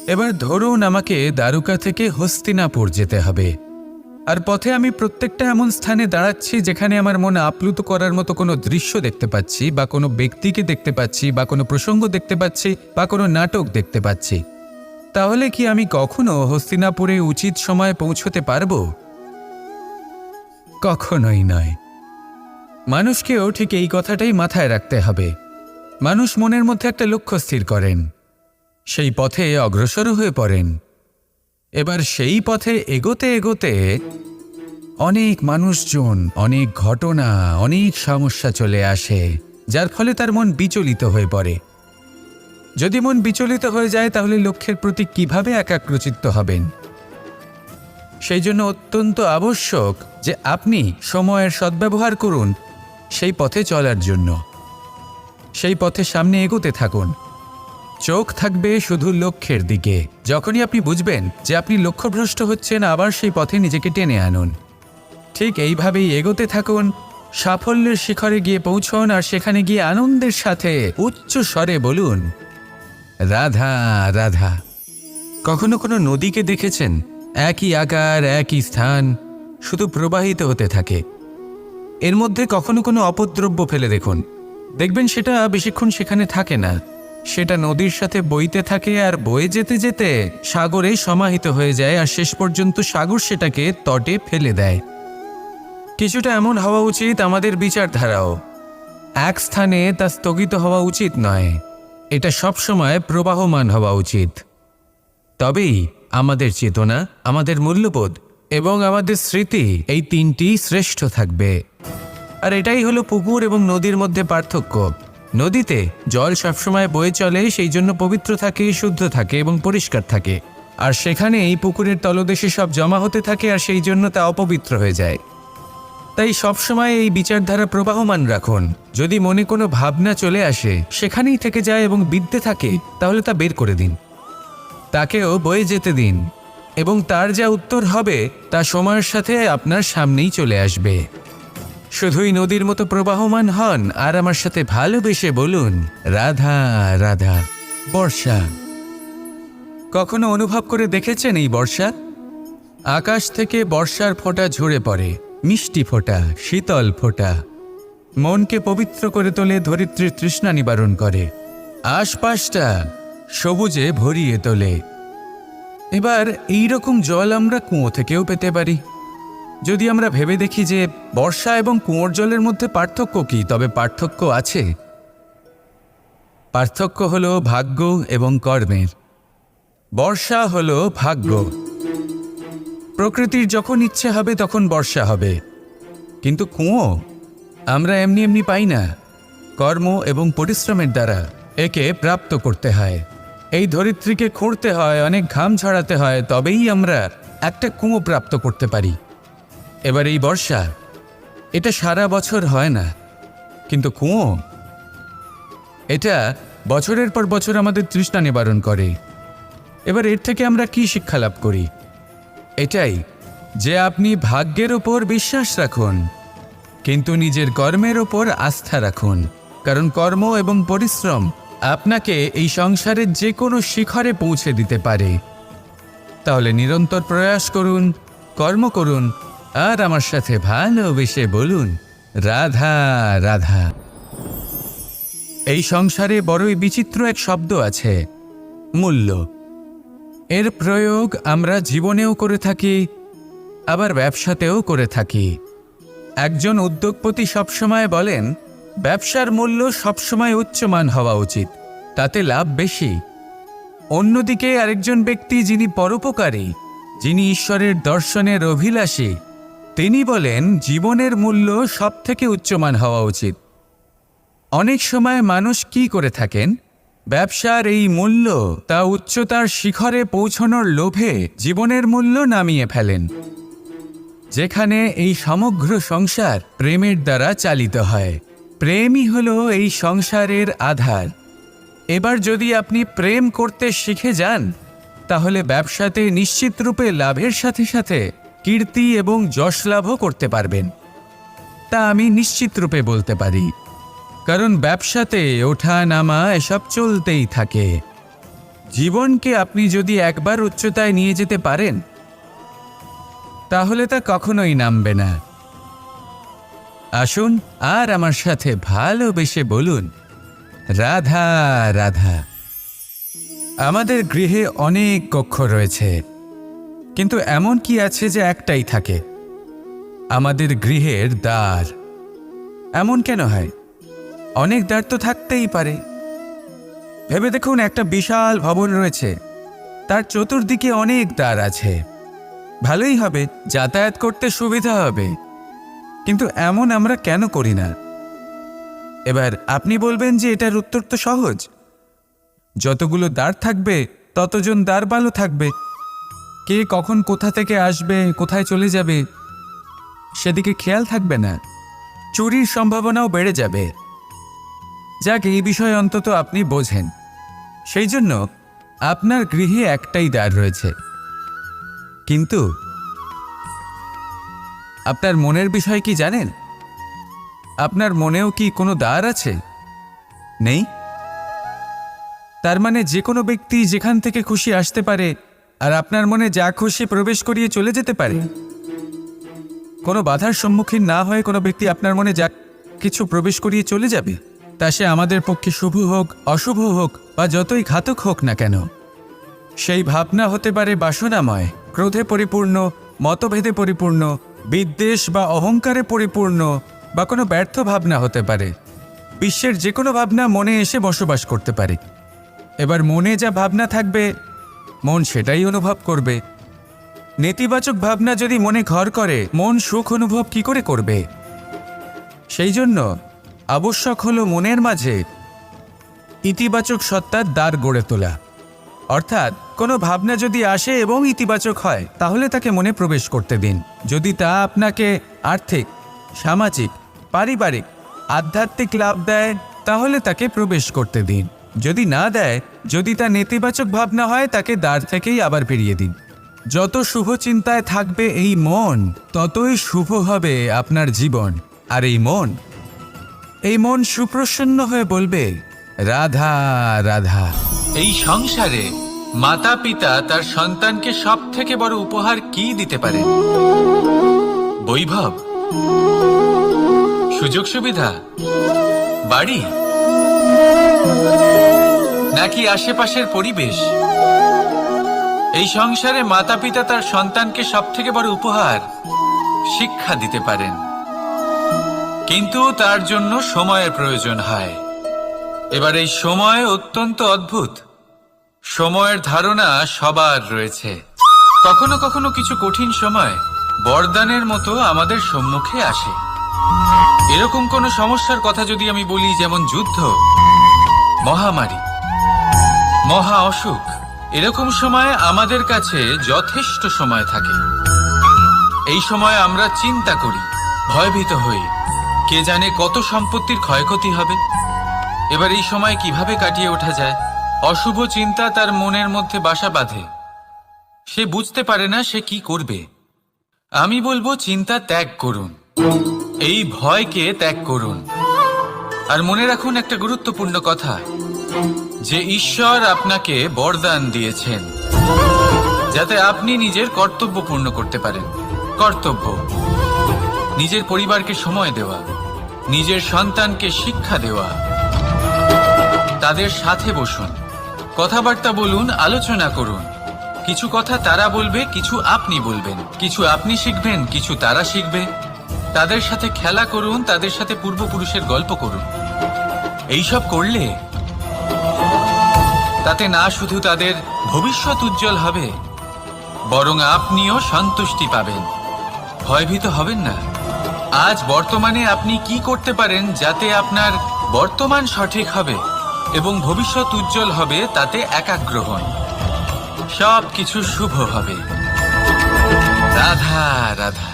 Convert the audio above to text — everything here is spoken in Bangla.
এবার ধরুন আমাকে দ্বারকা থেকে হস্তিনাপুর যেতে হবে, আর পথে আমি প্রত্যেকটা এমন স্থানে দাঁড়াচ্ছি যেখানে আমার মন আপ্লুত করার মতো কোনো দৃশ্য দেখতে পাচ্ছি, বা কোনো ব্যক্তিকে দেখতে পাচ্ছি, বা কোনো প্রসঙ্গ দেখতে পাচ্ছি, বা কোনো নাটক দেখতে পাচ্ছি। তাহলে কি আমি কখনো হস্তিনাপুরে উচিত সময়ে পৌঁছতে পারবো? কখনোই নয়। মানুষকেও ঠিক এই কথাটাই মাথায় রাখতে হবে। মানুষ মনের মধ্যে একটা লক্ষ্য স্থির করেন, সেই পথে অগ্রসর হয়ে পড়েন। এবার সেই পথে এগোতে এগোতে অনেক মানুষজন, অনেক ঘটনা, অনেক সমস্যা চলে আসে, যার ফলে তার মন বিচলিত হয়ে পড়ে। যদি মন বিচলিত হয়ে যায় তাহলে লক্ষ্যের প্রতি কিভাবে একাগ্রচিত্ত হবেন? সেই জন্য অত্যন্ত আবশ্যক যে আপনি সময়ের সদ্ব্যবহার করুন সেই পথে চলার জন্য। সেই পথে সামনে এগোতে থাকুন, চোখ থাকবে শুধু লক্ষ্যের দিকে। যখনই আপনি বুঝবেন যে আপনি লক্ষ্যভ্রষ্ট হচ্ছেন, আবার সেই পথে নিজেকে টেনে আনুন। ঠিক এইভাবেই এগোতে থাকুন, সাফল্যের শিখরে গিয়ে পৌঁছন, আর সেখানে গিয়ে আনন্দের সাথে উচ্চ স্বরে বলুন, রাধা রাধা। কখনো কোনো নদীকে দেখেছেন? একই আকার, একই স্থান, শুধু প্রবাহিত হতে থাকে। এর মধ্যে কখনো কোনো অপদ্রব্য ফেলে দেখুন, দেখবেন সেটা বেশিক্ষণ সেখানে থাকে না। সেটা নদীর সাথে বইতে থাকে, আর বয়ে যেতে যেতে সাগরে সমাহিত হয়ে যায়, আর শেষ পর্যন্ত সাগর সেটাকে তটে ফেলে দেয়। কিছুটা এমন হওয়া উচিত আমাদের বিচারধারাও। এক স্থানে তা স্থগিত হওয়া উচিত নয়, এটা সবসময় প্রবাহমান হওয়া উচিত। তবেই আমাদের চেতনা, আমাদের মূল্যবোধ এবং আমাদের স্মৃতি, এই তিনটি শ্রেষ্ঠ থাকবে। আর এটাই হলো পুকুর এবং নদীর মধ্যে পার্থক্য। নদীতে জল সবসময় বয়ে চলে, সেই জন্য পবিত্র থাকে, শুদ্ধ থাকে এবং পরিষ্কার থাকে। আর সেখানে এই পুকুরের তলদেশে সব জমা হতে থাকে, আর সেই জন্য তা অপবিত্র হয়ে যায়। তাই সবসময় এই বিচারধারা প্রবাহমান রাখুন। যদি মনে কোনো ভাবনা চলে আসে, সেখানেই থেকে যায় এবং বিদ্যে থাকে, তাহলে তা বের করে দিন, তাকেও বয়ে যেতে দিন, এবং তার যা উত্তর হবে তা সময়ের সাথে আপনার সামনেই চলে আসবে। শুধুই নদীর মতো প্রবাহমান হন, আর আমার সাথে ভালোবেসে বলুন, রাধা রাধা। বর্ষা। কখনো অনুভব করে দেখেছেন এই বর্ষা? আকাশ থেকে বর্ষার ফোঁটা ঝরে পড়ে, মিষ্টি ফোঁটা, শীতল ফোঁটা, মনকে পবিত্র করে তোলে, ধরিত্রীর তৃষ্ণা নিবারণ করে, আশপাশটা সবুজে ভরিয়ে তোলে। এবার এই রকম জল আমরা কুয়ো থেকেও পেতে পারি। যদি আমরা ভেবে দেখি যে বর্ষা এবং কুয়োর জলের মধ্যে পার্থক্য কি, তবে পার্থক্য আছে। পার্থক্য হলো ভাগ্য এবং কর্মের। বর্ষা হলো ভাগ্য। প্রকৃতির যখন ইচ্ছে হবে তখন বর্ষা হবে, কিন্তু কুয়ো আমরা এমনি এমনি পাই না। কর্ম এবং পরিশ্রমের দ্বারা একে প্রাপ্ত করতে হয়। এই ধরিত্রীকে খুঁড়তে হয়, অনেক ঘাম ঝরাতে হয়, তবেই আমরা একটা কুয়ো প্রাপ্ত করতে পারি। এবার এই বর্ষা, এটা সারা বছর হয় না, কিন্তু কুয়ো এটা বছরের পর বছর আমাদের তৃষ্ণা নিবারণ করে। এবার এর থেকে আমরা কি শিক্ষা লাভ করি? এটাই যে আপনি ভাগ্যের ওপর বিশ্বাস রাখুন, কিন্তু নিজের কর্মের ওপর আস্থা রাখুন। কারণ কর্ম এবং পরিশ্রম আপনাকে এই সংসারের যে কোনো শিখরে পৌঁছে দিতে পারে। তাহলে নিরন্তর প্রয়াস করুন, কর্ম করুন, আর আমার সাথে ভালোবেসে বলুন, রাধা রাধা। এই সংসারে বড়ই বিচিত্র এক শব্দ আছে, মূল্য। এর প্রয়োগ আমরা জীবনেও করে থাকি, আবার ব্যবসাতেও করে থাকি। একজন উদ্যোগপতি সবসময় বলেন, ব্যবসার মূল্য সবসময় উচ্চমান হওয়া উচিত, তাতে লাভ বেশি। অন্যদিকে আরেকজন ব্যক্তি যিনি পরোপকারী, যিনি ঈশ্বরের দর্শনের অভিলাষী, তিনি বলেন জীবনের মূল্য সব থেকে উচ্চমান হওয়া উচিত। অনেক সময় মানুষ কি করে থাকেন? ব্যবসার এই মূল্য তা উচ্চতার শিখরে পৌঁছানোর লোভে জীবনের মূল্য নামিয়ে ফেলেন। যেখানে এই সমগ্র সংসার প্রেমের দ্বারা চালিত হয়। প্রেমই হলো এই সংসারের আধার। এবার যদি আপনি প্রেম করতে শিখে যান, তাহলে ব্যবসাতে নিশ্চিত রূপে লাভের সাথে সাথে কীর্তি এবং যশ লাভও করতে পারবেন। তা আমি নিশ্চিত রূপে বলতে পারি, কারণ ব্যবসাতে ওঠা নামা এসব চলতেই থাকে। জীবনকে আপনি যদি একবার উচ্চতায় নিয়ে যেতে পারেন তাহলে তা কখনোই নামবে না। আসুন আর আমার সাথে ভালোবেসে বলুন, রাধা রাধা। আমাদের গৃহে অনেক কক্ষ রয়েছে, কিন্তু এমন কি আছে যে একটাই থাকে? আমাদের গৃহের দ্বার। এমন কেন হয়? অনেক দ্বার তো থাকতেই পারে। ভেবে দেখুন, একটা বিশাল ভবন রয়েছে, তার চতুর্দিকে অনেক দ্বার আছে। ভালোই হবে, যাতায়াত করতে সুবিধা হবে, কিন্তু এমন আমরা কেন করি না? এবার আপনি বলবেন যে এটার উত্তর তো সহজ, যতগুলো দ্বার থাকবে ততজন দ্বারপালও থাকবে। কে কখন কোথা থেকে আসবে, কোথায় চলে যাবে সেদিকে খেয়াল থাকবে না, চুরির সম্ভাবনাও বেড়ে যাবে। যাক, এই বিষয়ে অন্তত আপনি বোঝেন। সেই জন্য আপনার গৃহে একটাই দ্বার রয়েছে। কিন্তু আপনার মনের বিষয় কি জানেন? আপনার মনেও কি কোনো দ্বার আছে? নেই? তার মানে যে কোনো ব্যক্তি যেখান থেকে খুশি আসতে পারে আর আপনার মনে যা খুশি প্রবেশ করিয়ে চলে যেতে পারে। কোনো বাধার সম্মুখীন না হয়ে কোনো ব্যক্তি আপনার মনে যা কিছু প্রবেশ করিয়ে চলে যাবে, তা সে আমাদের পক্ষে শুভ হোক, অশুভ হোক বা যতই ঘাতক হোক না কেন। সেই ভাবনা হতে পারে বাসনাময়, ক্রোধে পরিপূর্ণ, মতভেদে পরিপূর্ণ, বিদ্বেষ বা অহংকারে পরিপূর্ণ, বা কোনো ব্যর্থ ভাবনা হতে পারে। বিশ্বের যে কোনো ভাবনা মনে এসে বসবাস করতে পারে। এবার মনে যা ভাবনা থাকবে মন সেটাই অনুভব করবে। নেতিবাচক ভাবনা যদি মনে ঘর করে, মন সুখ অনুভব কি করে করবে? সেই জন্য আবশ্যক হলো মনের মাঝে ইতিবাচক সত্তার দ্বার গড়ে তোলা। অর্থাৎ কোনো ভাবনা যদি আসে এবং ইতিবাচক হয় তাহলে তাকে মনে প্রবেশ করতে দিন। যদি তা আপনাকে আর্থিক, সামাজিক, পারিবারিক, আধ্যাত্মিক লাভ দেয় তাহলে তাকে প্রবেশ করতে দিন। যদি না দেয়, যদি তা নেতিবাচক ভাবনা হয়, তাকে দ্বার থেকেই আবার ফিরিয়ে দিন। যত শুভ চিন্তায় থাকবে এই মন, ততই শুভ হবে আপনার জীবন। আর এই মন সুপ্রসন্ন হয়ে বলবে, রাধা রাধা। এই সংসারে মাতা পিতা তার সন্তানকে সব থেকে বড় উপহার কি দিতে পারে? বৈভব, সুযোগ সুবিধা, বাড়ি, নাকি আশেপাশের পরিবেশ? এই সংসারে মাতা পিতা তার সন্তানকে সব থেকে বড় উপহার শিক্ষা দিতে পারেন, কিন্তু তার জন্য সময়ের প্রয়োজন হয়। এবার এই সময় অত্যন্ত অদ্ভুত। সময়ের ধারণা সবার রয়েছে। কখনো কখনো কিছু কঠিন সময় বরদানের মতো আমাদের সম্মুখে আসে। এরকম কোনো সমস্যার কথা যদি আমি বলি, যেমন যুদ্ধ, মহামারী, মহা অসুখ, এরকম সময় আমাদের কাছে যথেষ্ট সময় থাকে। এই সময় আমরা চিন্তা করি, ভয়ভীত হই, কে জানে কত সম্পত্তির ক্ষয়ক্ষতি হবে। এবার এই সময় কিভাবে কাটিয়ে ওঠা যায়? অশুভ চিন্তা তার মনের মধ্যে বাসা বাঁধে। সে বুঝতে পারে না সে কি করবে। আমি বলবো, চিন্তা ত্যাগ করুন, এই ভয়কে ত্যাগ করুন। আর মনে রাখুন একটা গুরুত্বপূর্ণ কথা, যে ঈশ্বর আপনাকে বরদান দিয়েছেন যাতে আপনি নিজের কর্তব্য পূর্ণ করতে পারেন। কর্তব্য, নিজের পরিবারকে সময় দেওয়া, নিজের সন্তানকে শিক্ষা দেওয়া। তাদের সাথে বসুন, কথাবার্তা বলুন, আলোচনা করুন। কিছু কথা তারা বলবে, কিছু আপনি বলবেন, কিছু আপনি শিখবেন, কিছু তারা শিখবে। তাদের সাথে খেলা করুন, তাদের সাথে পূর্বপুরুষের গল্প করুন। এইসব করলে তাতে না শুধু তাদের ভবিষ্যৎ উজ্জ্বল হবে, বরং আপনিও সন্তুষ্টি পাবেন। ভয়ভীত হবেন না। আজ বর্তমানে আপনি কি করতে পারেন যাতে আপনার বর্তমান সঠিক হবে এবং ভবিষ্যৎ উজ্জ্বল হবে, তাতে একাগ্র হন। সব কিছু শুভ হবে। রাধা রাধা।